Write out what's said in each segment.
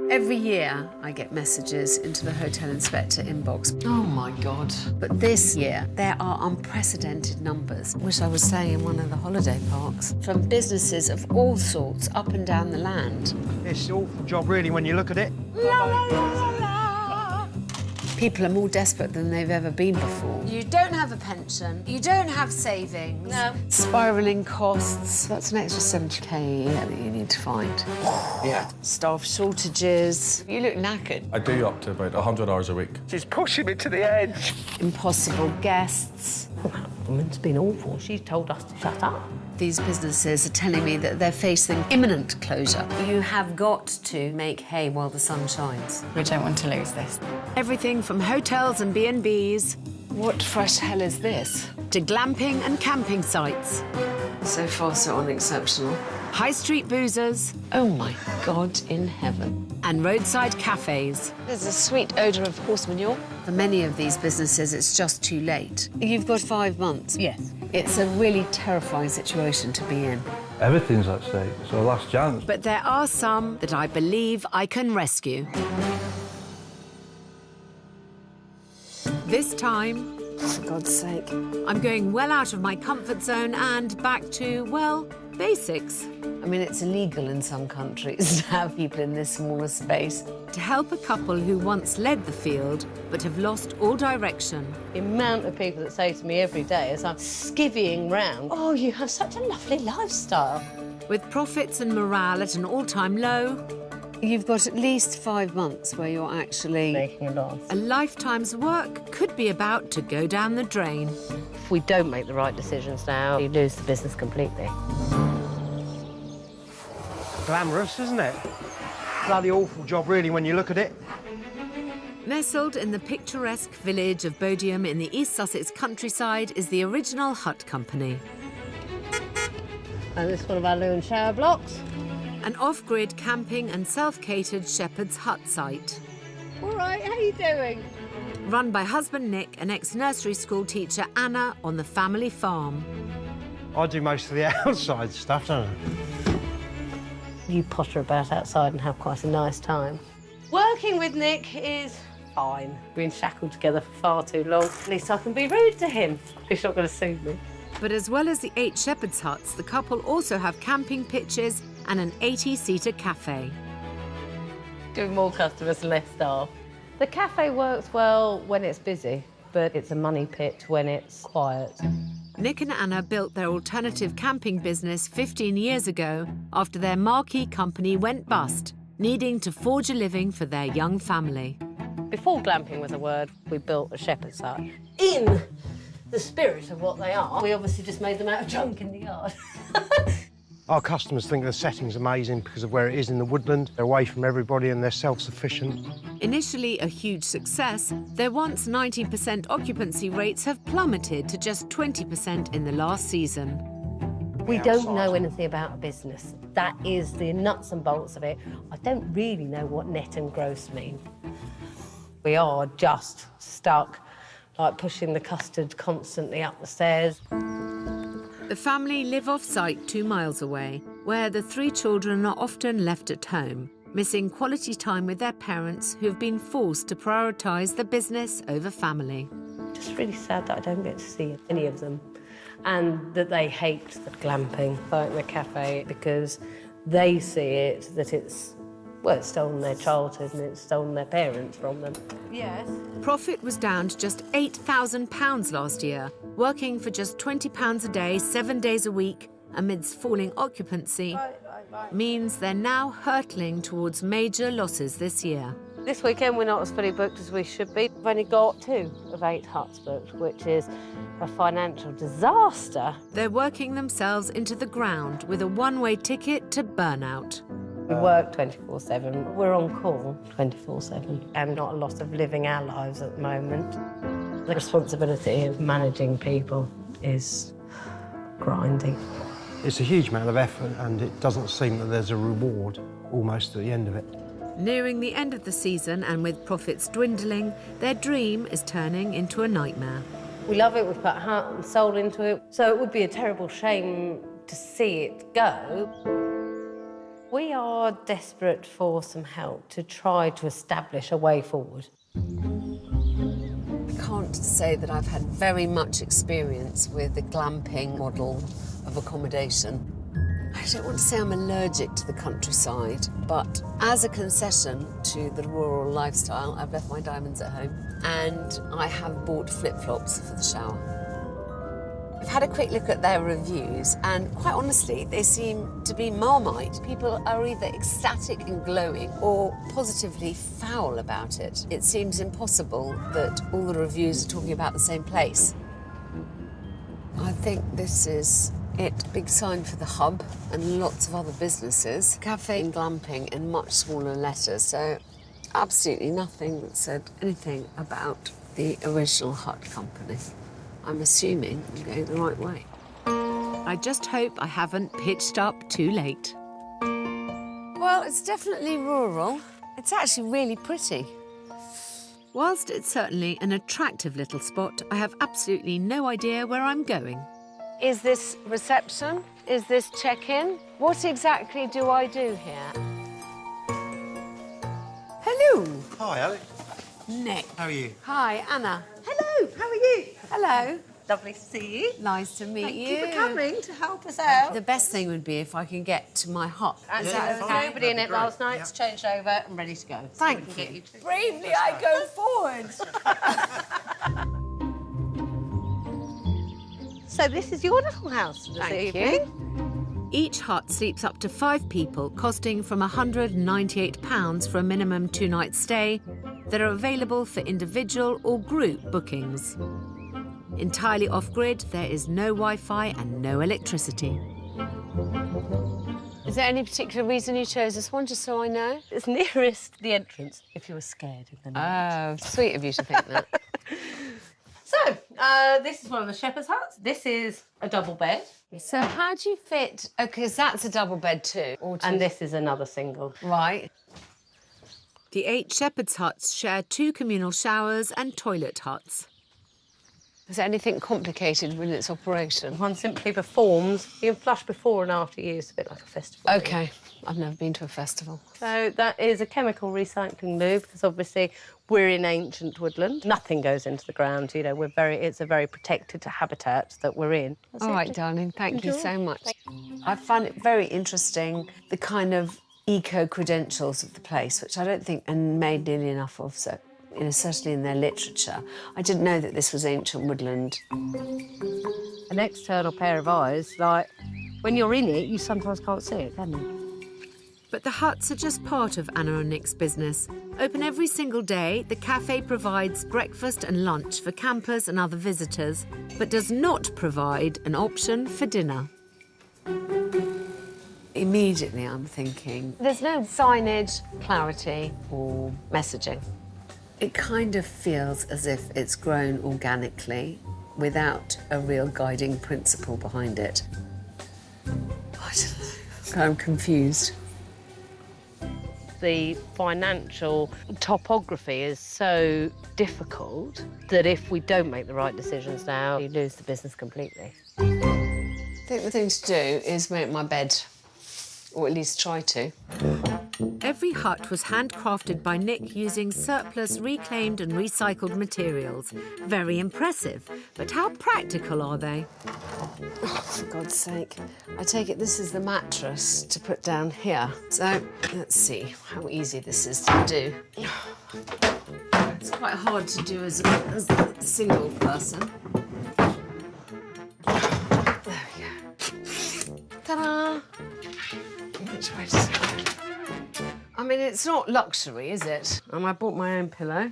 Every year, I get messages into the hotel inspector inbox. Oh, my God. But this year, there are unprecedented numbers. Wish I was staying in one of the holiday parks. From businesses of all sorts up and down the land. It's an awful job, really, when you look at it. People are more desperate than they've ever been before. You don't have a pension. You don't have savings. No. Spiralling costs. That's an extra 70k a year that you need to find. Yeah. Staff shortages. You look knackered. I do up to about 100 hours a week. She's pushing me to the edge. Impossible guests. That woman's been awful. She's told us to shut up. These businesses are telling me that they're facing imminent closure. You have got to make hay while the sun shines. We don't want to lose this. Everything from hotels and B&Bs. What fresh hell is this? To glamping and camping sites. So far, so unexceptional. High street boozers. Oh, my God in heaven. And roadside cafes. There's a sweet odour of horse manure. For many of these businesses, it's just too late. You've got 5 months. Yes. It's a really terrifying situation to be in. Everything's at stake. It's our last chance. But there are some that I believe I can rescue. This time, for God's sake, I'm going well out of my comfort zone and back to, well, basics. I mean, it's illegal in some countries to have people in this smaller space. To help a couple who once led the field but have lost all direction. The amount of people that say to me every day as I'm skivvying round, oh, you have such a lovely lifestyle. With profits and morale at an all-time low, you've got at least 5 months where you're actually Making a loss. a lifetime's work could be about to go down the drain. If we don't make the right decisions now, you lose the business completely. Glamorous, isn't it? Bloody awful job, really, when you look at it. Nestled in the picturesque village of Bodiam in the East Sussex countryside is the original hut company. And this is one of our loo and shower blocks. An off-grid camping and self-catered shepherd's hut site. All right, how you doing? Run by husband Nick and ex-nursery school teacher Anna on the family farm. I do most of the outside stuff, don't I? You potter about outside and have quite a nice time. Working with Nick is fine. We've been shackled together for far too long. At least I can be rude to him. He's not going to sue me. But as well as the 8 shepherd's huts, the couple also have camping pitches and an 80-seater cafe. Doing more customers and less staff. The cafe works well when it's busy, but it's a money pit when it's quiet. Nick and Anna built their alternative camping business 15 years ago after their marquee company went bust, needing to forge a living for their young family. Before glamping was a word, we built a shepherd's hut. In the spirit of what they are, we obviously just made them out of junk in the yard. Our customers think the setting's amazing because of where it is in the woodland. They're away from everybody and they're self-sufficient. Initially a huge success, their once 90% occupancy rates have plummeted to just 20% in the last season. We don't know anything about a business. That is the nuts and bolts of it. I don't really know what net and gross mean. We are just stuck, like pushing the custard constantly up the stairs. The family live off-site 2 miles away, where the 3 children are often left at home, missing quality time with their parents who have been forced to prioritise the business over family. Just really sad that I don't get to see any of them and that they hate the glamping, like the cafe, because they see it that it's, well, it's stolen their childhood and it's stolen their parents from them. Yes. Profit was down to just £8,000 last year, working for just £20 a day, 7 days a week, amidst falling occupancy, means they're now hurtling towards major losses this year. This weekend we're not as fully booked as we should be. We've only got 2 of 8 huts booked, which is a financial disaster. They're working themselves into the ground with a one-way ticket to burnout. We work 24/7. We're on call 24/7 and not a lot of living our lives at the moment. The responsibility of managing people is grinding. It's a huge amount of effort and it doesn't seem that there's a reward almost at the end of it. Nearing the end of the season and with profits dwindling, their dream is turning into a nightmare. We love it, we've put heart and soul into it, so it would be a terrible shame to see it go. We are desperate for some help to try to establish a way forward. I can't say that I've had very much experience with the glamping model of accommodation. I don't want to say I'm allergic to the countryside, but as a concession to the rural lifestyle, I've left my diamonds at home and I have bought flip-flops for the shower. I've had a quick look at their reviews and quite honestly, they seem to be Marmite. People are either ecstatic and glowing or positively foul about it. It seems impossible that all the reviews are talking about the same place. I think this is it. Big sign for the hub and lots of other businesses. Cafe and glamping in much smaller letters, so absolutely nothing that said anything about the original hut company. I'm assuming I'm going the right way. I just hope I haven't pitched up too late. Well, it's definitely rural. It's actually really pretty. Whilst it's certainly an attractive little spot, I have absolutely no idea where I'm going. Is this reception? Is this check-in? What exactly do I do here? Hello. Hi, Alex. Nick. How are you? Hi, Anna. Hello, how are you? Hello. Lovely to see you. Nice to meet Thank you. you for coming to help us out. The best thing would be if I can get to my hut. And Is there that was okay? nobody in it last night. It's changed over and ready to go. Thank you. Bravely I go forward. So this is your little house this Thank evening. you. Each hut sleeps up to 5 people, costing from £198 for a minimum 2-night stay, that are available for individual or group bookings. Entirely off-grid, there is no Wi-Fi and no electricity. Is there any particular reason you chose this one, just so I know? It's nearest the entrance, if you were scared in the night. Oh, sweet of you to think that. So, this is one of the shepherd's huts. This is a double bed. So how do you fit... Oh, because that's a double bed too. And this is another single. Right. The 8 shepherds' huts share 2 communal showers and toilet huts. Is there anything complicated with its operation? One simply performs. You can flush before and after use, a bit like a festival. OK. I've never been to a festival. So that is a chemical recycling loo, because obviously we're in ancient woodland. Nothing goes into the ground, you know, it's a very protected habitat that we're in. All right, darling, thank you so much. I find it very interesting, the kind of eco-credentials of the place, which I don't think are made nearly enough of, so, you know, certainly in their literature. I didn't know that this was ancient woodland. An external pair of eyes, like, when you're in it, you sometimes can't see it, can you? But the huts are just part of Anna and Nick's business. Open every single day, the cafe provides breakfast and lunch for campers and other visitors, but does not provide an option for dinner. Immediately I'm thinking, there's no signage, clarity or messaging. It kind of feels as if it's grown organically without a real guiding principle behind it. I don't know. I'm confused. The financial topography is so difficult that if we don't make the right decisions now, you lose the business completely. I think the thing to do is make my bed, or at least try to. Every hut was handcrafted by Nick using surplus reclaimed and recycled materials. Very impressive, but how practical are they? Oh, for God's sake. I take it this is the mattress to put down here. So, let's see how easy this is to do. It's quite hard to do as a single person. There we go. Ta-da! Which way does it go? I mean, it's not luxury, is it? And I bought my own pillow.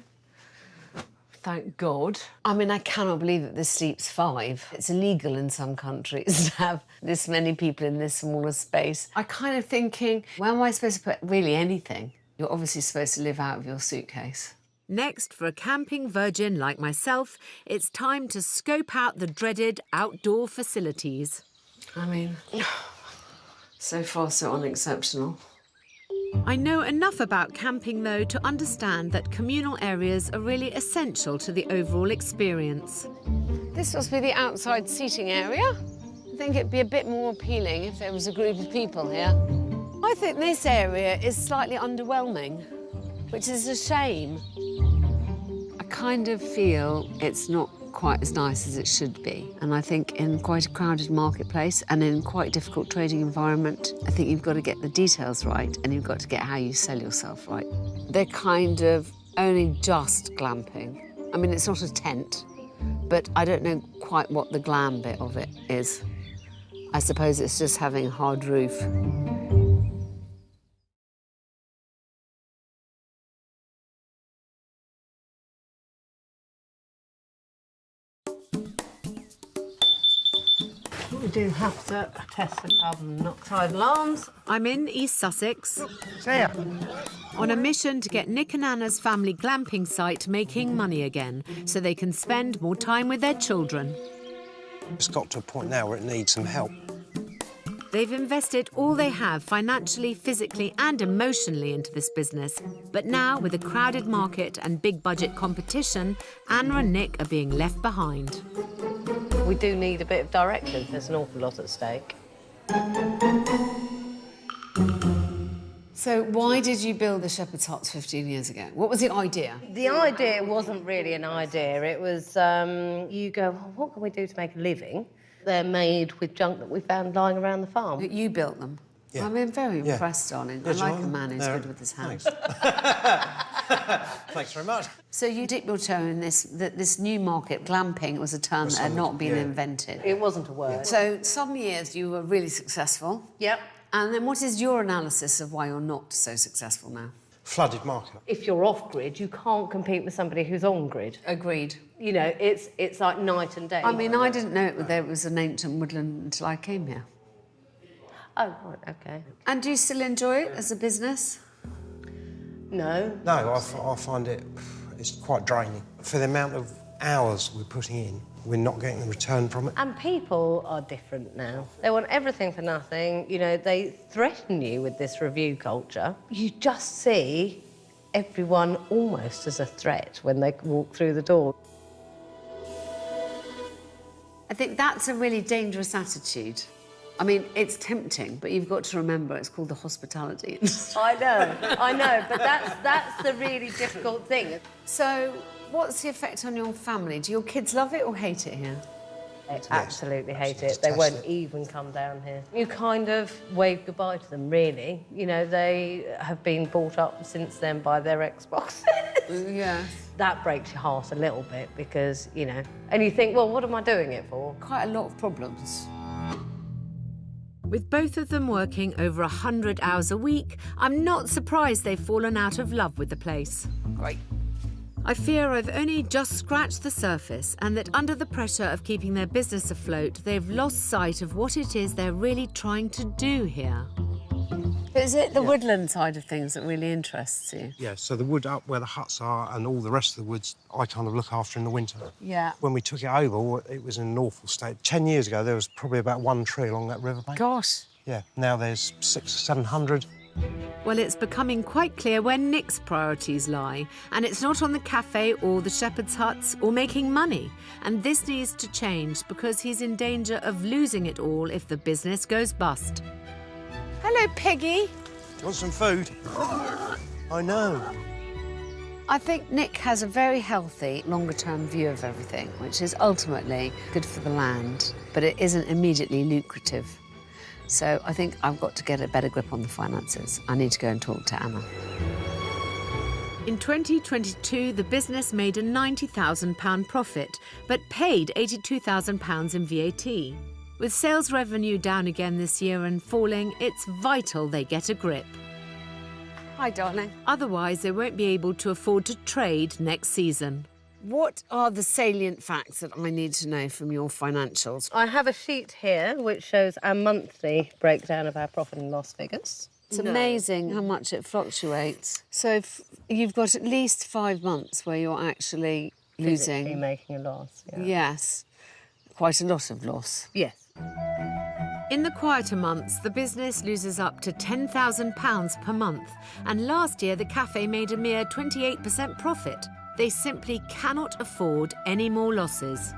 Thank God. I mean, I cannot believe that this sleeps 5. It's illegal in some countries to have this many people in this smaller space. I'm kind of thinking, where am I supposed to put really anything? You're obviously supposed to live out of your suitcase. Next, for a camping virgin like myself, it's time to scope out the dreaded outdoor facilities. I mean, so far so unexceptional. I know enough about camping, though, to understand that communal areas are really essential to the overall experience. This must be the outside seating area. I think it'd be a bit more appealing if there was a group of people here. I think this area is slightly underwhelming, which is a shame. I kind of feel it's not quite as nice as it should be. And I think in quite a crowded marketplace and in quite a difficult trading environment, I think you've got to get the details right and you've got to get how you sell yourself right. They're kind of only just glamping. I mean, it's not a tent, but I don't know quite what the glam bit of it is. I suppose it's just having a hard roof. We do have to test the carbon monoxide alarms. I'm in East Sussex See ya. on a mission to get Nick and Anna's family glamping site making money again so they can spend more time with their children. It's got to a point now where it needs some help. They've invested all they have financially, physically and emotionally into this business. But now, with a crowded market and big budget competition, Anna and Nick are being left behind. We do need a bit of direction. There's an awful lot at stake. So why did you build the Shepherd's Huts 15 years ago? What was the idea? The idea wasn't really an idea. It was, you go, well, what can we do to make a living? They're made with junk that we found lying around the farm. You built them? Yeah. I'm very impressed, darling. I like a man who's good with his hands. Thanks very much. So you dipped your toe in this new market, glamping. It was a term that had not been invented. It wasn't a word. So some years you were really successful. Yep. And then what is your analysis of why you're not so successful now? Flooded market. If you're off-grid, you can't compete with somebody who's on-grid. Agreed. You know, it's like night and day. I mean, I didn't know there was an ancient woodland until I came here. Oh, right, OK. And do you still enjoy it as a business? No. No, I find it's quite draining. For the amount of hours we're putting in, we're not getting the return from it. And people are different now. They want everything for nothing. You know, they threaten you with this review culture. You just see everyone almost as a threat when they walk through the door. I think that's a really dangerous attitude. I mean, it's tempting, but you've got to remember it's called the hospitality industry. I know, but that's the really difficult thing. So, what's the effect on your family? Do your kids love it or hate it here? They absolutely hate it. Just They test won't it. even come down here. You kind of wave goodbye to them, really. You know, they have been brought up since then by their Xbox. Yeah. That breaks your heart a little bit because, you know, and you think, well, what am I doing it for? Quite a lot of problems. With both of them working over 100 hours a week, I'm not surprised they've fallen out of love with the place. Great. I fear I've only just scratched the surface and that under the pressure of keeping their business afloat, they've lost sight of what it is they're really trying to do here. Is it the woodland side of things that really interests you? Yeah, so the wood up where the huts are and all the rest of the woods, I kind of look after in the winter. Yeah. When we took it over, it was in an awful state. 10 years ago, there was probably about one tree along that riverbank. Gosh. Yeah, now there's 600 or 700. Well, it's becoming quite clear where Nick's priorities lie, and it's not on the cafe or the shepherd's huts or making money. And this needs to change because he's in danger of losing it all if the business goes bust. Hello, Piggy. Want some food? I know. I think Nick has a very healthy, longer-term view of everything, which is ultimately good for the land, but it isn't immediately lucrative. So I think I've got to get a better grip on the finances. I need to go and talk to Anna. In 2022, the business made a £90,000 profit, but paid £82,000 in VAT. With sales revenue down again this year and falling, it's vital they get a grip. Hi, darling. Otherwise, they won't be able to afford to trade next season. What are the salient facts that I need to know from your financials? I have a sheet here which shows our monthly breakdown of our profit and loss figures. It's amazing how much it fluctuates. So if you've got at least 5 months where you're actually Physically losing. making a loss. Yeah. Yes. Quite a lot of loss. Yes. In the quieter months, the business loses up to £10,000 per month, and last year the cafe made a mere 28% profit. They simply cannot afford any more losses.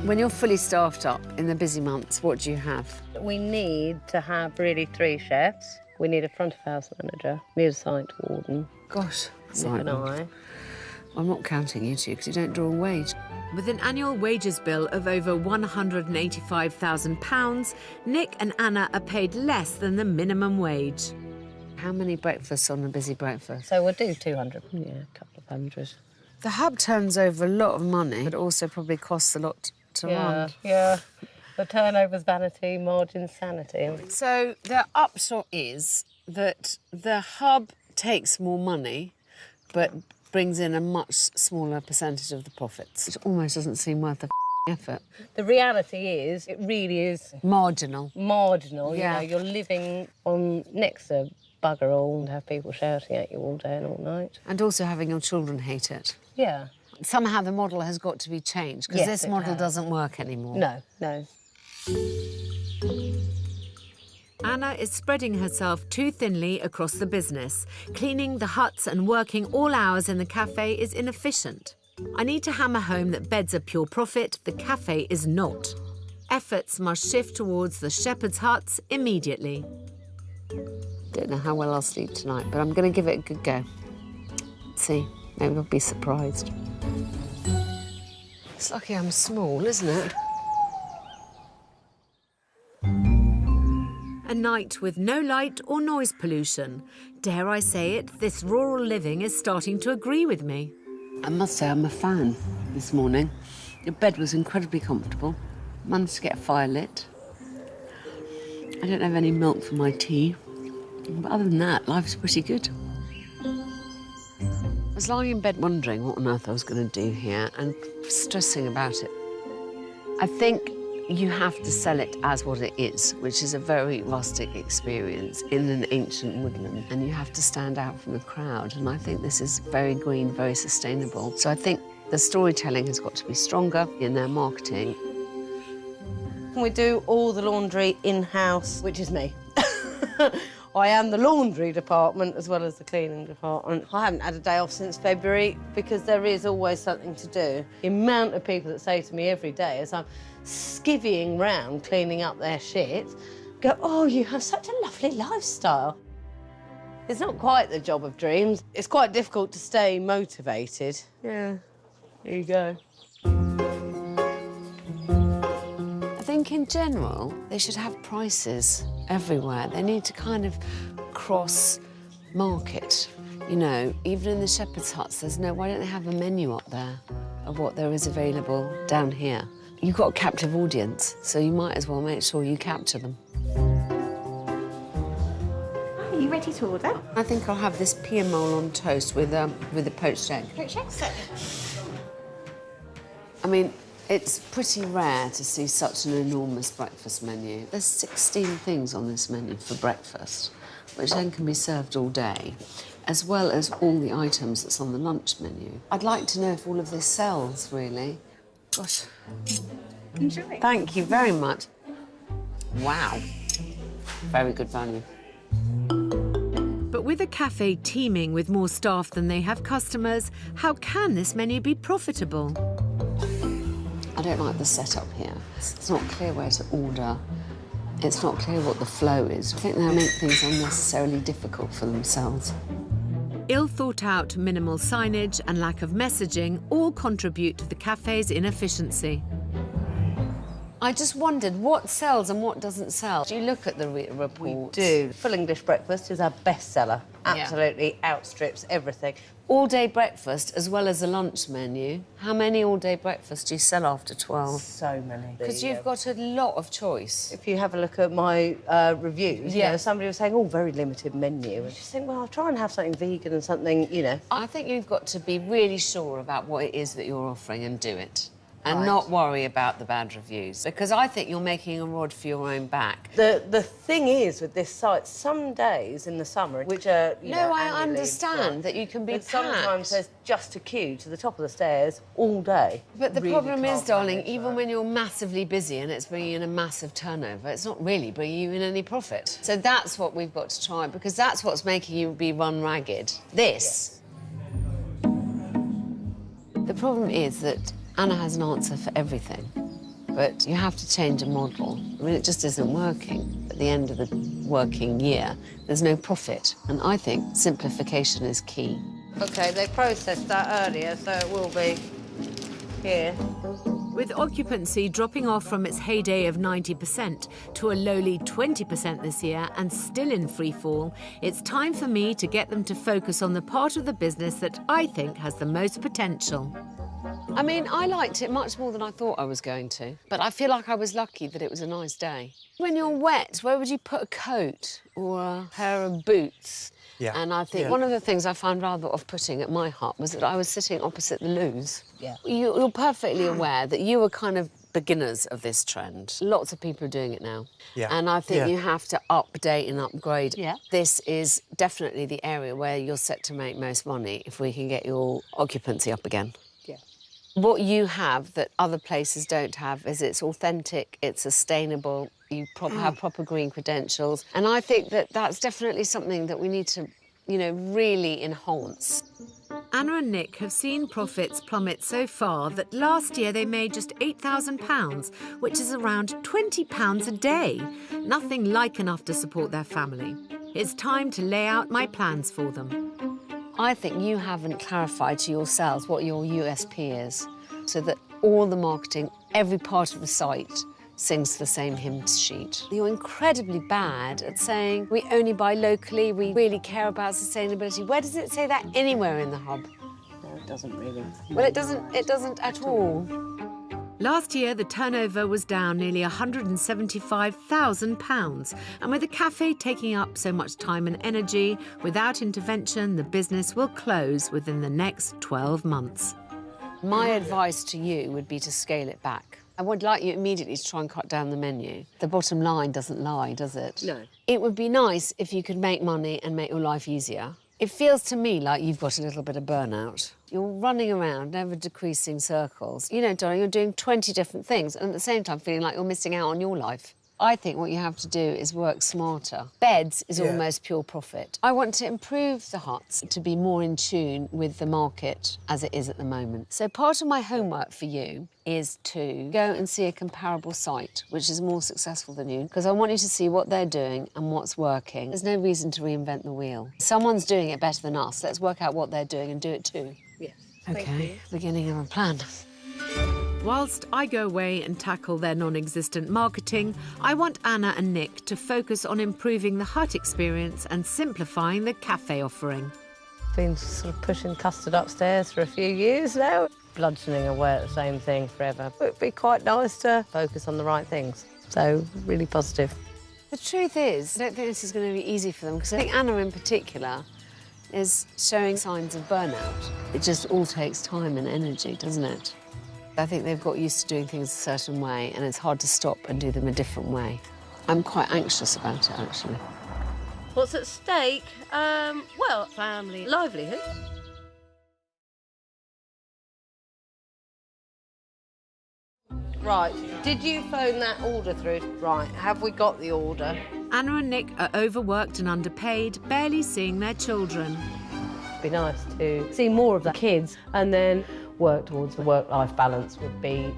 When you're fully staffed up in the busy months, what do you have? We need to have really 3 chefs. We need a front of house manager, we need a site warden, Gosh, Nick and I. I'm not counting you two because you don't draw a wage. With an annual wages bill of over £185,000, Nick and Anna are paid less than the minimum wage. How many breakfasts on a busy breakfast? So we'll do 200, yeah, a couple of hundred. The hub turns over a lot of money, but also probably costs a lot to run. Yeah. The turnover's vanity, margin's sanity. So the upshot is that the hub takes more money, but brings in a much smaller percentage of the profits. It almost doesn't seem worth the effort. The reality is, it really is Marginal. marginal. Yeah. You know, you're living on next to bugger all and have people shouting at you all day and all night. And also having your children hate it. Yeah. Somehow the model has got to be changed, because Yes, this it model has. doesn't work anymore. No, no. Anna is spreading herself too thinly across the business. Cleaning the huts and working all hours in the cafe is inefficient. I need to hammer home that beds are pure profit, the cafe is not. Efforts must shift towards the shepherd's huts immediately. Don't know how well I'll sleep tonight, but I'm going to give it a good go. Let's see, maybe I'll be surprised. It's lucky I'm small, isn't it? A night with no light or noise pollution. Dare I say it, this rural living is starting to agree with me. I must say I'm a fan this morning. The bed was incredibly comfortable. Managed to get a fire lit. I don't have any milk for my tea. But other than that, life's pretty good. I was lying in bed wondering what on earth I was going to do here and stressing about it. I think you have to sell it as what it is, which is a very rustic experience in an ancient woodland, and you have to stand out from the crowd. And I think this is very green, very sustainable. So I think the storytelling has got to be stronger in their marketing. We do all the laundry in-house, which is me. I am the laundry department as well as the cleaning department. I haven't had a day off since February because there is always something to do. The amount of people that say to me every day as I'm skivvying round cleaning up their shit, go, oh, you have such a lovely lifestyle. It's not quite the job of dreams. It's quite difficult to stay motivated. Yeah, there you go. I think in general, they should have prices everywhere. They need to kind of cross-market. You know, even in the shepherd's huts, why don't they have a menu up there of what there is available down here? You've got a captive audience, so you might as well make sure you capture them. Are you ready to order? I think I'll have this pea mole on toast with a poached egg. Poached eggs? I mean, it's pretty rare to see such an enormous breakfast menu. There's 16 things on this menu for breakfast, which then can be served all day, as well as all the items that's on the lunch menu. I'd like to know if all of this sells, really. Gosh. Enjoy. Thank you very much. Wow. Very good value. But with a cafe teeming with more staff than they have customers, how can this menu be profitable? I don't like the setup here. It's not clear where to order. It's not clear what the flow is. I think they make things unnecessarily difficult for themselves. Ill-thought-out minimal signage and lack of messaging all contribute to the cafe's inefficiency. I just wondered what sells and what doesn't sell. Do you look at the report? We do. Full English breakfast is our bestseller. Absolutely outstrips everything. All-day breakfast as well as a lunch menu. How many all-day breakfasts do you sell after 12? So many. Because you've got a lot of choice. If you have a look at my reviews, you Yeah. know, somebody was saying, oh, very limited menu. And you just think, well, I'll try and have something vegan and something, you know. I think you've got to be really sure about what it is that you're offering and do it. And Right. not worry about the bad reviews. Because I think you're making a rod for your own back. The thing is with this site, some days in the summer, which are, you know, No, I annual leave, understand right, that you can be but sometimes packed. there's just a queue to the top of the stairs all day. But the Really problem is, can't darling, manage even that. when you're massively busy and it's bringing in a massive turnover, it's not really bringing you in any profit. So that's what we've got to try, because that's what's making you be run ragged. This. The problem is that Anna has an answer for everything. but you have to change a model. I mean, it just isn't working. At the end of the working year, there's no profit. And I think simplification is key. OK, they processed that earlier, so it will be here. With occupancy dropping off from its heyday of 90% to a lowly 20% this year and still in free fall, it's time for me to get them to focus on the part of the business that I think has the most potential. I mean, I liked it much more than I thought I was going to, but I feel like I was lucky that it was a nice day. When you're wet, where would you put a coat or a pair of boots? Yeah. And I think one of the things I found rather off-putting at my hut was that I was sitting opposite the loos. Yeah. You're perfectly aware that you were kind of beginners of this trend. Lots of people are doing it now. Yeah. And I think you have to update and upgrade. Yeah. This is definitely the area where you're set to make most money if we can get your occupancy up again. Yeah. What you have that other places don't have is it's authentic, it's sustainable, you have proper green credentials. And I think that that's definitely something that we need to, you know, really enhance. Anna and Nick have seen profits plummet so far that last year they made just £8,000, which is around £20 a day. Nothing like enough to support their family. It's time to lay out my plans for them. I think you haven't clarified to yourselves what your USP is, so that all the marketing, every part of the site, sings the same hymn sheet. You're incredibly bad at saying, we only buy locally, we really care about sustainability. Where does it say that anywhere in the hub? No, it doesn't really. Well, it doesn't at all. Last year, the turnover was down nearly £175,000, and with the cafe taking up so much time and energy, without intervention, the business will close within the next 12 months. My advice to you would be to scale it back. I would like you immediately to try and cut down the menu. The bottom line doesn't lie, does it? No. It would be nice if you could make money and make your life easier. It feels to me like you've got a little bit of burnout. You're running around, never decreasing circles. You know, darling, you're doing 20 different things and at the same time feeling like you're missing out on your life. I think what you have to do is work smarter. Beds is almost pure profit. I want to improve the huts to be more in tune with the market as it is at the moment. So part of my homework for you is to go and see a comparable site which is more successful than you, because I want you to see what they're doing and what's working. There's no reason to reinvent the wheel. Someone's doing it better than us. Let's work out what they're doing and do it too. Yes. OK, beginning of a plan. Whilst I go away and tackle their non-existent marketing, I want Anna and Nick to focus on improving the hut experience and simplifying the cafe offering. Been sort of pushing custard upstairs for a few years now. Bludgeoning away at the same thing forever. It'd be quite nice to focus on the right things. So, really positive. The truth is, I don't think this is going to be easy for them, because I think Anna in particular is showing signs of burnout. It just all takes time and energy, doesn't it? I think they've got used to doing things a certain way and it's hard to stop and do them a different way. I'm quite anxious about it, actually. What's at stake? Well, family livelihood. Right, did you phone that order through? Right, have we got the order? Anna and Nick are overworked and underpaid, barely seeing their children. It'd be nice to see more of the kids and then work towards a work-life balance would be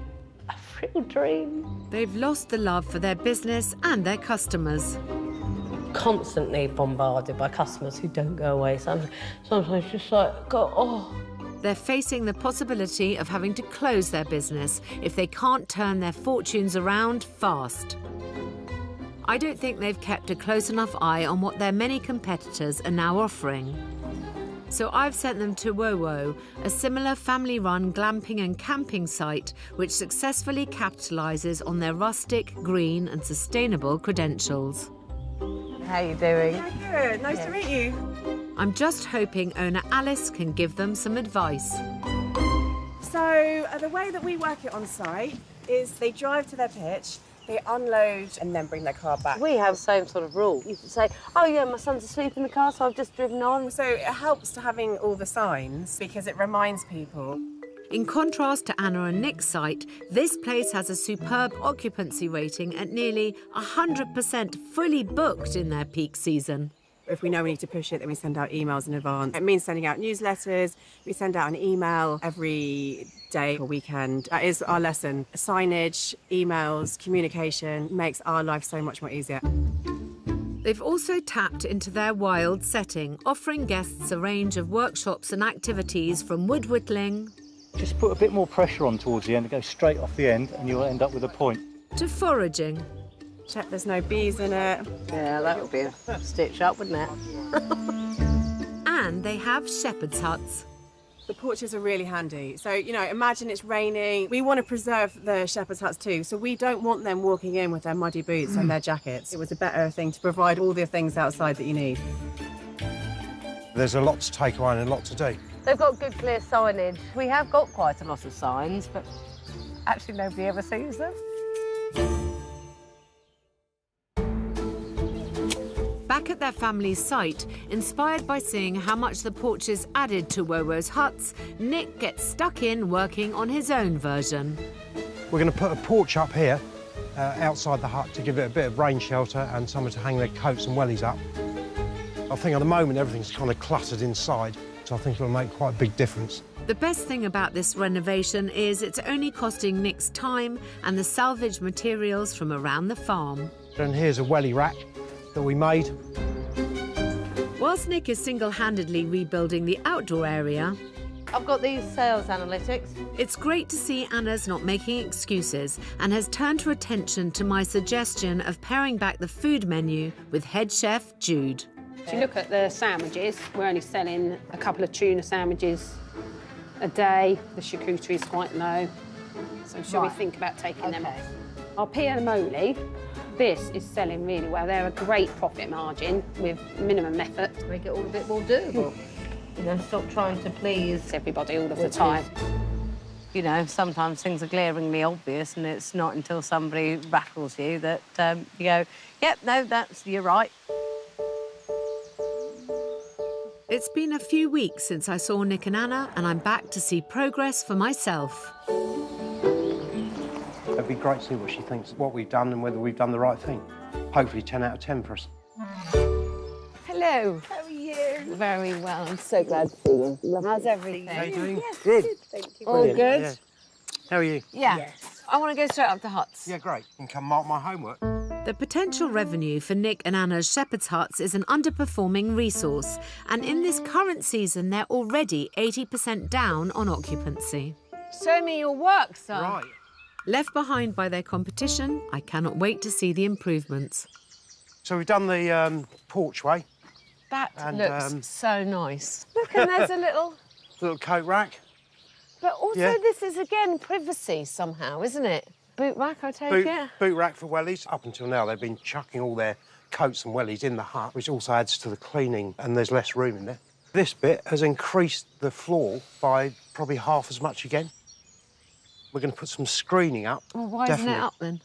a real dream. They've lost the love for their business and their customers. Constantly bombarded by customers who don't go away. Sometimes just like, oh. They're facing the possibility of having to close their business if they can't turn their fortunes around fast. I don't think they've kept a close enough eye on what their many competitors are now offering. So I've sent them to WoWo, a similar family-run glamping and camping site which successfully capitalises on their rustic, green and sustainable credentials. How are you doing? Yeah, good. Nice to meet you. I'm just hoping owner Alice can give them some advice. So the way that we work it on site is they drive to their pitch, they unload and then bring their car back. We have the same sort of rule. You can say, oh yeah, my son's asleep in the car, so I've just driven on. So it helps to having all the signs because it reminds people. In contrast to Anna and Nick's site, this place has a superb occupancy rating at nearly 100% fully booked in their peak season. If we know we need to push it, then we send out emails in advance. It means sending out newsletters. We send out an email every day or weekend. That is our lesson. Signage, emails, communication makes our life so much more easier. They've also tapped into their wild setting, offering guests a range of workshops and activities from wood whittling Just put a bit more pressure on towards the end and go straight off the end and you'll end up with a point. to foraging. Check there's no bees in it. Yeah, that would be a stitch up, wouldn't it? And they have shepherd's huts. The porches are really handy. So, you know, imagine it's raining. We want to preserve the shepherd's huts too, so we don't want them walking in with their muddy boots and their jackets. It was a better thing to provide all the things outside that you need. There's a lot to take away and a lot to do. They've got good, clear signage. We have got quite a lot of signs, but actually nobody ever sees them. Back at their family's site, inspired by seeing how much the porches added to Wowo's huts, Nick gets stuck in working on his own version. We're going to put a porch up here outside the hut to give it a bit of rain shelter and somewhere to hang their coats and wellies up. I think at the moment everything's kind of cluttered inside, so I think it'll make quite a big difference. The best thing about this renovation is it's only costing Nick's time and the salvaged materials from around the farm. And here's a welly rack that we made. Whilst Nick is single-handedly rebuilding the outdoor area, I've got these sales analytics. it's great to see Anna's not making excuses and has turned her attention to my suggestion of paring back the food menu with head chef Jude. If you look at the sandwiches, we're only selling a couple of tuna sandwiches a day. The charcuterie is quite low. So shall we think about taking them off? Our pea and mole, this is selling really well. They're a great profit margin with minimum effort. Make it all a bit more doable. You know, stop trying to please Everybody all of the time. You know, sometimes things are glaringly obvious and it's not until somebody rattles you that you go, yep, no, you're right. It's been a few weeks since I saw Nick and Anna, and I'm back to see progress for myself. It'd be great to see what she thinks, what we've done and whether we've done the right thing. Hopefully 10 out of 10 for us. Hello. How are you? Very well. I'm so glad to see you. How's everything? How you doing? Yes, Good. Thank you. All good? Yeah. How are you? Yeah. Yes. I want to go straight up to huts. Yeah, great. You can come mark my homework. The potential revenue for Nick and Anna's shepherd's huts is an underperforming resource, and in this current season, they're already 80% down on occupancy. Show me your work, sir. Right. Left behind by their competition, I cannot wait to see the improvements. So we've done the porchway, That And, looks so nice. Look, and there's a little... little coat rack. But also Yeah. this is, again, privacy somehow, isn't it? Boot rack, I take it? Boot rack for wellies. Up until now, they've been chucking all their coats and wellies in the hut, which also adds to the cleaning, and there's less room in there. This bit has increased the floor by probably half as much again. We're going to put some screening up. Well, why definitely. isn't it up then?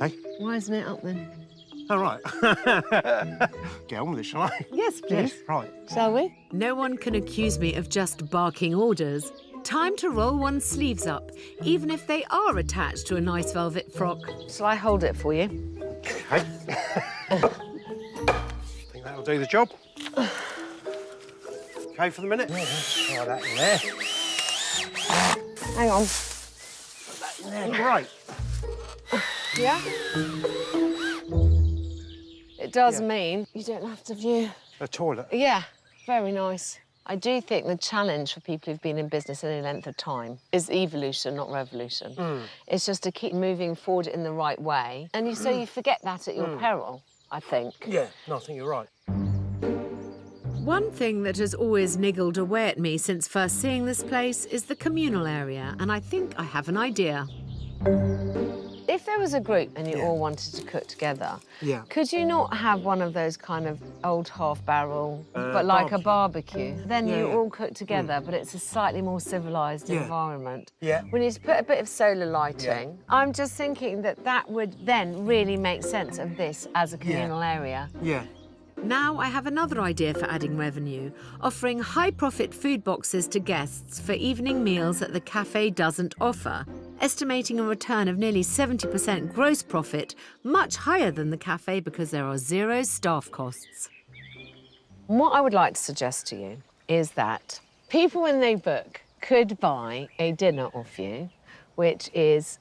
Hey? Why isn't it up then? All right. Get on with it, shall I? Yes, please. Yes, right. Shall we? No one can accuse me of just barking orders. Time to roll one's sleeves up, even if they are attached to a nice velvet frock. Shall I hold it for you? Okay. Think that'll do the job. Okay for the minute? Yeah, let's try that in there. Hang on. Put that in there, great. Yeah? It does Yeah. mean you don't have to view. A toilet. Yeah, very nice. I do think the challenge for people who've been in business any length of time is evolution, not revolution. It's just to keep moving forward in the right way. And you you forget that at your peril, I think. Yeah, no, I think you're right. One thing that has always niggled away at me since first seeing this place is the communal area, and I think I have an idea. If there was a group and you all wanted to cook together, Yeah. could you not have one of those kind of old half-barrel, but like a barbecue? Then you all cook together, but it's a slightly more civilised environment. Yeah. We need to put a bit of solar lighting. I'm just thinking that that would then really make sense of this as a communal area. Yeah. Now I have another idea for adding revenue, offering high-profit food boxes to guests for evening meals that the cafe doesn't offer, estimating a return of nearly 70% gross profit, much higher than the cafe because there are zero staff costs. And what I would like to suggest to you is that people, when they book, could buy a dinner off you, which is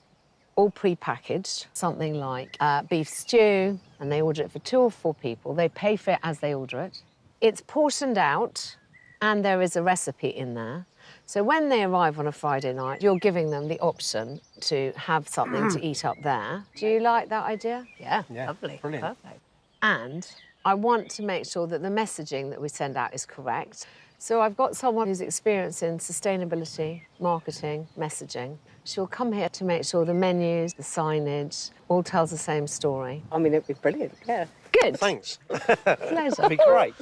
all pre-packaged, something like beef stew, and they order it for 2 or 4 people. They pay for it as they order it. It's portioned out, and there is a recipe in there. So when they arrive on a Friday night, you're giving them the option to have something to eat up there. Do you like that idea? Yeah, lovely. Brilliant. Perfect. And I want to make sure that the messaging that we send out is correct. So I've got someone who's experienced in sustainability, marketing, messaging. She'll come here to make sure the menus, the signage, all tells the same story. I mean, it'd be brilliant, yeah. Good. Thanks. Pleasure. That'd be great.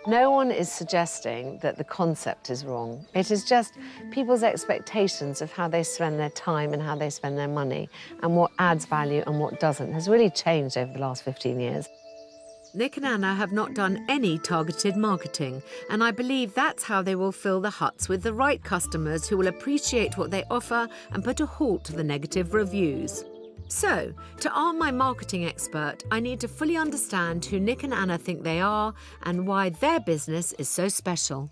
No one is suggesting that the concept is wrong. It is just people's expectations of how they spend their time and how they spend their money and what adds value and what doesn't has really changed over the last 15 years. Nick and Anna have not done any targeted marketing, and I believe that's how they will fill the huts with the right customers who will appreciate what they offer and put a halt to the negative reviews. So, to arm my marketing expert, I need to fully understand who Nick and Anna think they are and why their business is so special.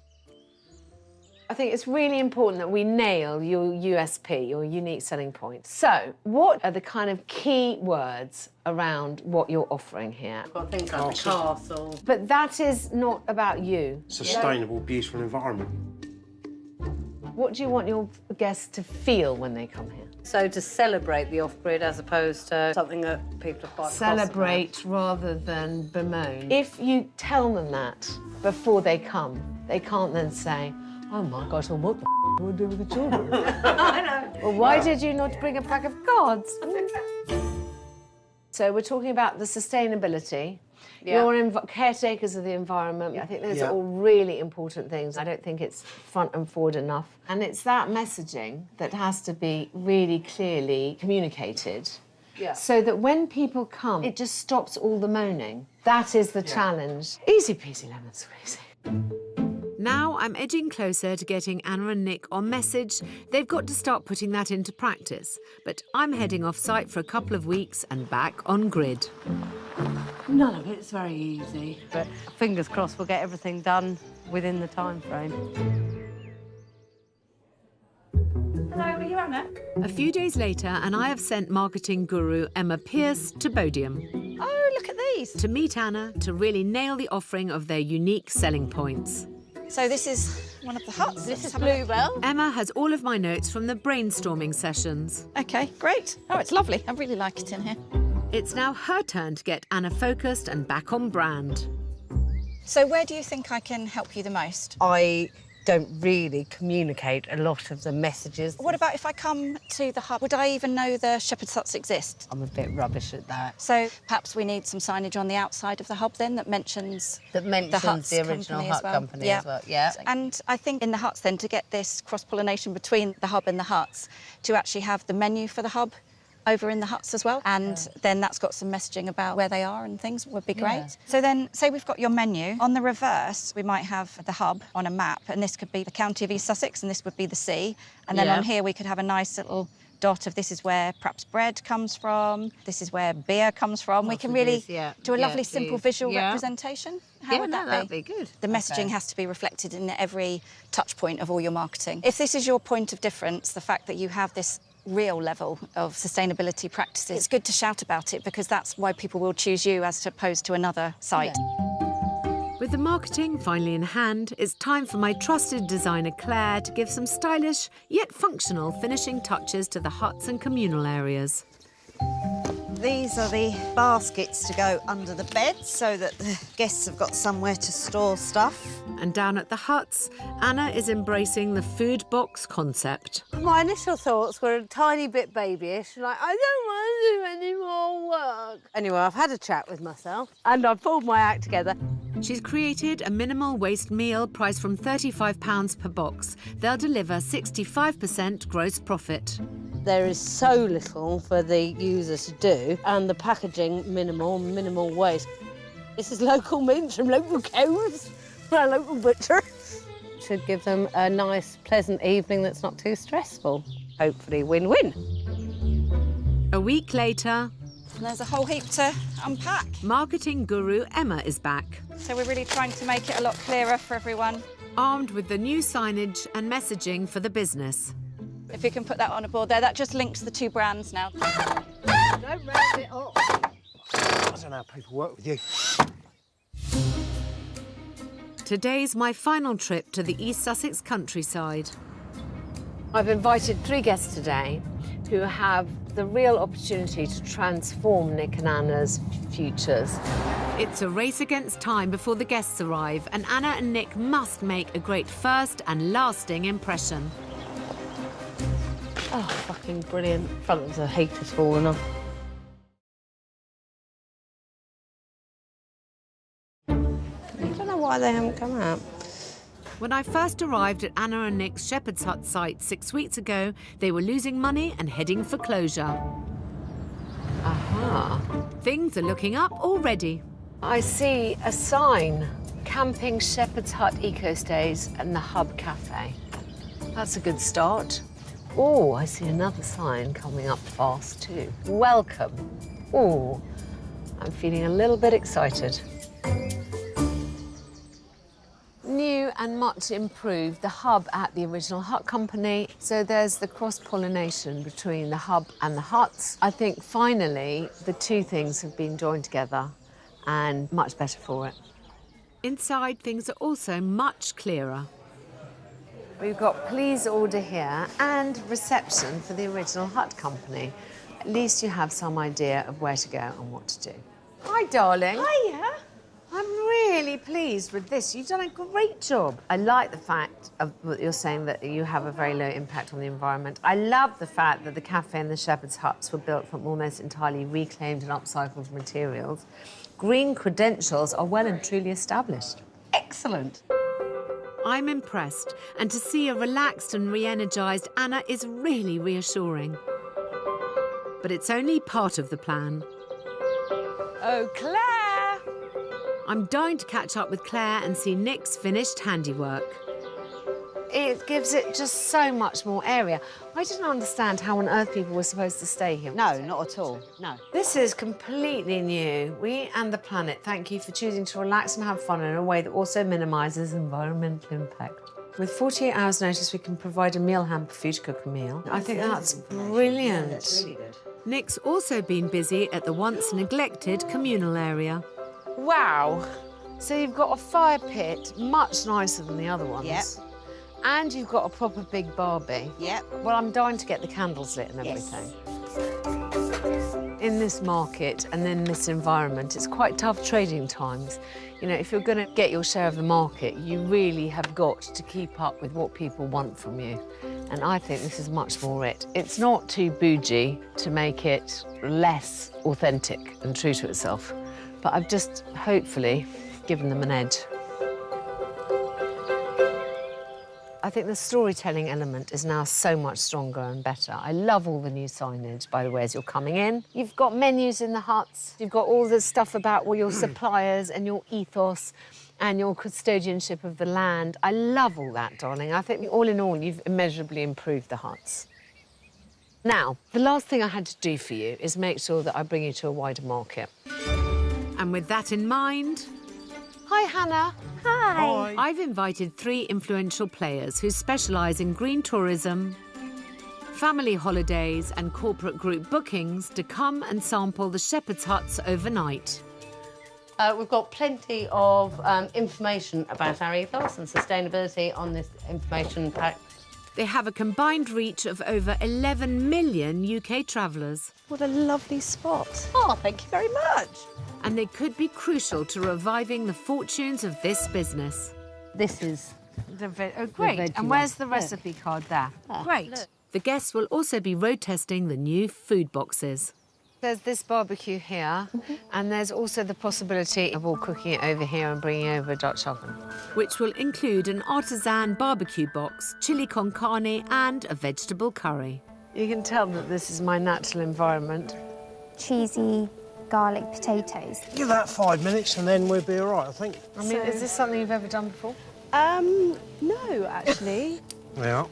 I think it's really important that we nail your USP, your unique selling point. So, what are the kind of key words around what you're offering here? I've got things like the castle. But that is not about you. Sustainable, beautiful environment. What do you want your guests to feel when they come here? So to celebrate the off-grid as opposed to something that people are quite Celebrate rather than bemoan. If you tell them that before they come, they can't then say, oh my gosh, well, what the do I do with the children? I know. Well, why did you not bring a pack of cards? So we're talking about the sustainability. Yeah. You're caretakers of the environment. I think those are all really important things. I don't think it's front and forward enough. And it's that messaging that has to be really clearly communicated. Yeah. So that when people come, it just stops all the moaning. That is the challenge. Easy peasy lemon squeezy. Now I'm edging closer to getting Anna and Nick on message. They've got to start putting that into practice. But I'm heading off site for a couple of weeks and back on grid. None of it's very easy, but fingers crossed we'll get everything done within the time frame. Hello, are you Anna? A few days later, and I have sent marketing guru Emma Pierce to Bodiam Oh, look at these. to meet Anna to really nail the offering of their unique selling points. So this is one of the huts. This is Bluebell. Emma has all of my notes from the brainstorming sessions. Okay, great. Oh, it's lovely. I really like it in here. It's now her turn to get Anna focused and back on brand. So where do you think I can help you the most? I don't really communicate a lot of the messages. What about if I come to the hub? Would I even know the shepherd's huts exist? I'm a bit rubbish at that. So perhaps we need some signage on the outside of the hub then that mentions That mentions the huts the original company hut as well. company as well, yeah. And I think in the huts then, to get this cross-pollination between the hub and the huts, to actually have the menu for the hub over in the huts as well, and then that's got some messaging about where they are and things would be great. Yeah. So then, say we've got your menu. On the reverse, we might have the hub on a map, and this could be the county of East Sussex, and this would be the sea. And then on here, we could have a nice little dot of this is where perhaps bread comes from, this is where beer comes from. We can really do a lovely, simple visual representation. How would that be? That'd be good. The messaging has to be reflected in every touch point of all your marketing. If this is your point of difference, the fact that you have this real level of sustainability practices, it's good to shout about it, because that's why people will choose you as opposed to another site. With the marketing finally in hand, it's time for my trusted designer Claire to give some stylish yet functional finishing touches to the huts and communal areas. These are the baskets to go under the bed so that the guests have got somewhere to store stuff. And down at the huts, Anna is embracing the food box concept. My initial thoughts were a tiny bit babyish, like, I don't want to do any more work. Anyway, I've had a chat with myself and I've pulled my act together. She's created a minimal waste meal priced from £35 per box. They'll deliver 65% gross profit. There is so little for the user to do, and the packaging minimal waste. This is local meat from local cows from a local butcher. Should give them a nice, pleasant evening that's not too stressful. Hopefully win-win. A week later, And there's a whole heap to unpack. Marketing guru Emma is back. So we're really trying to make it a lot clearer for everyone. Armed with the new signage and messaging for the business. If you can put that on a board there, that just links the two brands now. Don't round it up. I don't know how people work with you. Today's my final trip to the East Sussex countryside. I've invited 3 guests today who have the real opportunity to transform Nick and Anna's futures. It's a race against time before the guests arrive, and Anna and Nick must make a great first and lasting impression. Oh, fucking brilliant. Front of the heat has fallen off. I don't know why they haven't come out. When I first arrived at Anna and Nick's Shepherd's Hut site 6 weeks ago, they were losing money and heading for closure. Aha. Things are looking up already. I see a sign. Camping Shepherd's Hut Eco Stays and the Hub Cafe. That's a good start. Oh, I see another sign coming up fast too. Welcome. Oh, I'm feeling a little bit excited. New and much improved, the hub at the original hut company. So there's the cross-pollination between the hub and the huts. I think finally the two things have been joined together and much better for it. Inside, things are also much clearer. We've got please order here and reception for the original hut company. At least you have some idea of where to go and what to do. Hi, darling. Hiya. I'm really pleased with this. You've done a great job. I like the fact of what you're saying that you have a very low impact on the environment. I love the fact that the cafe and the shepherd's huts were built from almost entirely reclaimed and upcycled materials. Green credentials are well and truly established. Excellent. I'm impressed, and to see a relaxed and re-energised Anna is really reassuring. But it's only part of the plan. Oh, Claire! I'm dying to catch up with Claire and see Nick's finished handiwork. It gives it just so much more area. I didn't understand how on earth people were supposed to stay here. No, not at all, no. This is completely new. We and the planet thank you for choosing to relax and have fun in a way that also minimises environmental impact. With 48 hours' notice, we can provide a meal hamper for you to cook a meal. I think that's brilliant. Yeah, that's really good. Nick's also been busy at the once neglected communal area. Wow. So you've got a fire pit, much nicer than the other ones. Yep. And you've got a proper big barbie. Yep. Well, I'm dying to get the candles lit and everything. In this market and in this environment, it's quite tough trading times. You know, if you're going to get your share of the market, you really have got to keep up with what people want from you. And I think this is much more it. It's not too bougie to make it less authentic and true to itself. But I've just, hopefully, given them an edge. I think the storytelling element is now so much stronger and better. I love all the new signage, by the way, as you're coming in. You've got menus in the huts. You've got all the stuff about all your suppliers and your ethos and your custodianship of the land. I love all that, darling. I think all in all, you've immeasurably improved the huts. Now, the last thing I had to do for you is make sure that I bring you to a wider market. And with that in mind... Hi, Hannah. Hi. I've invited 3 influential players who specialise in green tourism, family holidays and corporate group bookings to come and sample the shepherd's huts overnight. We've got plenty of information about our ethos and sustainability on this information pack. They have a combined reach of over 11 million UK travellers. What a lovely spot. Oh, thank you very much. And they could be crucial to reviving the fortunes of this business. This is Oh, great. And where's the recipe card there? Great. Look. The guests will also be road testing the new food boxes. There's this barbecue here, and there's also the possibility of all cooking it over here and bringing over a Dutch oven. Which will include an artisan barbecue box, chili con carne and a vegetable curry. You can tell that this is my natural environment. Cheesy garlic potatoes. Give that 5 minutes and then we'll be all right, I think. I mean, is this something you've ever done before? No, actually. Yeah.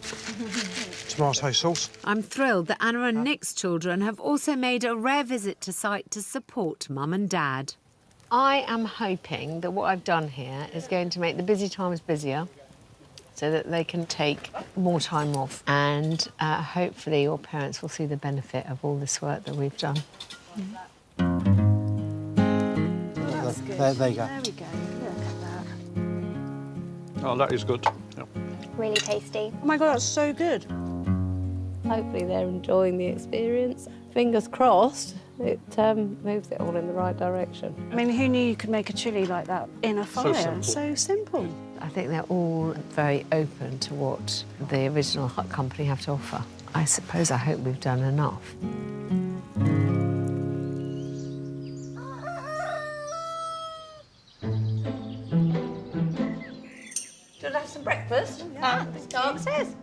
Tomato sauce. I'm thrilled that Anna and Nick's children have also made a rare visit to site to support Mum and Dad. I am hoping that what I've done here is going to make the busy times busier so that they can take more time off, and hopefully your parents will see the benefit of all this work that we've done. That's good. There you go. There we go. Look at that. Oh, that is good. Yeah. Really tasty. Oh my God, that's so good. Hopefully they're enjoying the experience. Fingers crossed, it moves it all in the right direction. I mean, who knew you could make a chilli like that in a fire? So simple. I think they're all very open to what the original hut company have to offer. I suppose I hope we've done enough. Should I have some breakfast? Yeah, this dog says.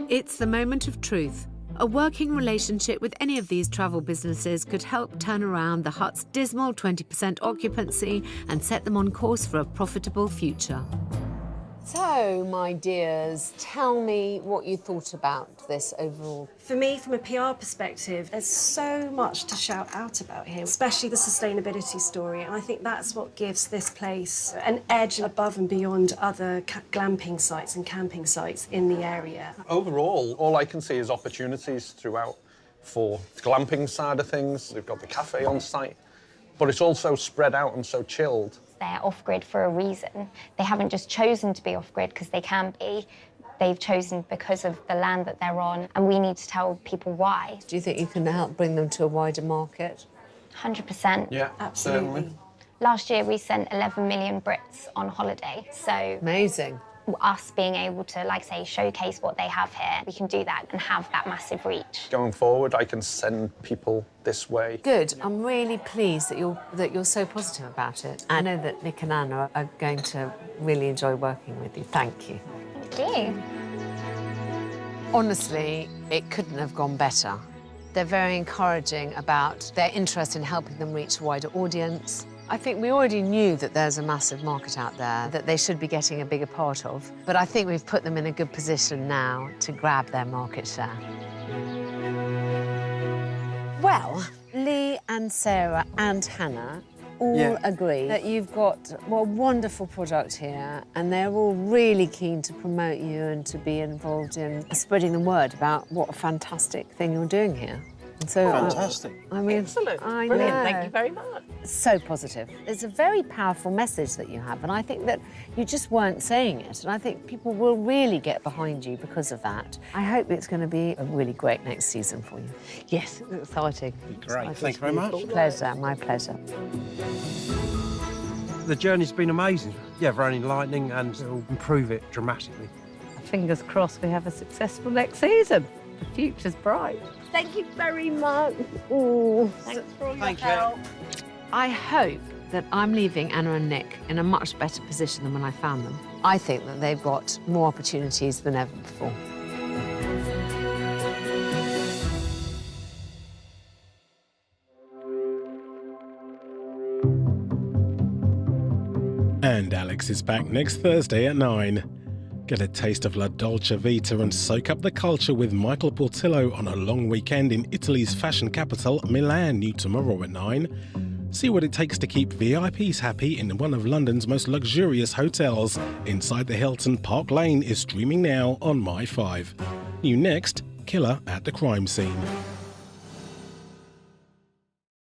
It's the moment of truth. A working relationship with any of these travel businesses could help turn around the hut's dismal 20% occupancy and set them on course for a profitable future. So, my dears, tell me what you thought about this overall. For me, from a PR perspective, there's so much to shout out about here, especially the sustainability story. And I think that's what gives this place an edge above and beyond other glamping sites and camping sites in the area. Overall, all I can see is opportunities throughout for the glamping side of things. They've got the cafe on site, but it's also spread out and so chilled. They're off-grid for a reason. They haven't just chosen to be off-grid because they can be. They've chosen because of the land that they're on, and we need to tell people why. Do you think you can help bring them to a wider market? 100%. Yeah, absolutely. Last year we sent 11 million Brits on holiday, so... Amazing. Us being able to, like say, showcase what they have here, we can do that and have that massive reach. Going forward, I can send people this way. Good. I'm really pleased that you're so positive about it. I know that Nick and Anna are going to really enjoy working with you. Thank you. Thank you. Honestly, it couldn't have gone better. They're very encouraging about their interest in helping them reach a wider audience. I think we already knew that there's a massive market out there that they should be getting a bigger part of, but I think we've put them in a good position now to grab their market share. Well, Lee and Sarah and Hannah all agree that you've got a wonderful product here, and they're all really keen to promote you and to be involved in spreading the word about what a fantastic thing you're doing here. And so, fantastic. I mean, Excellent. I Brilliant. know. Thank you very much. So positive. It's a very powerful message that you have, and I think that you just weren't saying it, and I think people will really get behind you because of that. I hope it's going to be a really great next season for you. Yes, it's exciting. Great, Exciting. thank you very much. Pleasure, my pleasure. The journey's been amazing. Yeah, very enlightening, and it'll improve it dramatically. Fingers crossed we have a successful next season. The future's bright. Thank you very much. Ooh, thanks for all your help. I hope that I'm leaving Anna and Nick in a much better position than when I found them. I think that they've got more opportunities than ever before. And Alex is back next Thursday at 9. Get a taste of La Dolce Vita and soak up the culture with Michael Portillo on a long weekend in Italy's fashion capital, Milan, new tomorrow at 9. See what it takes to keep VIPs happy in one of London's most luxurious hotels. Inside the Hilton, Park Lane is streaming now on My5. New next, Killer at the Crime Scene.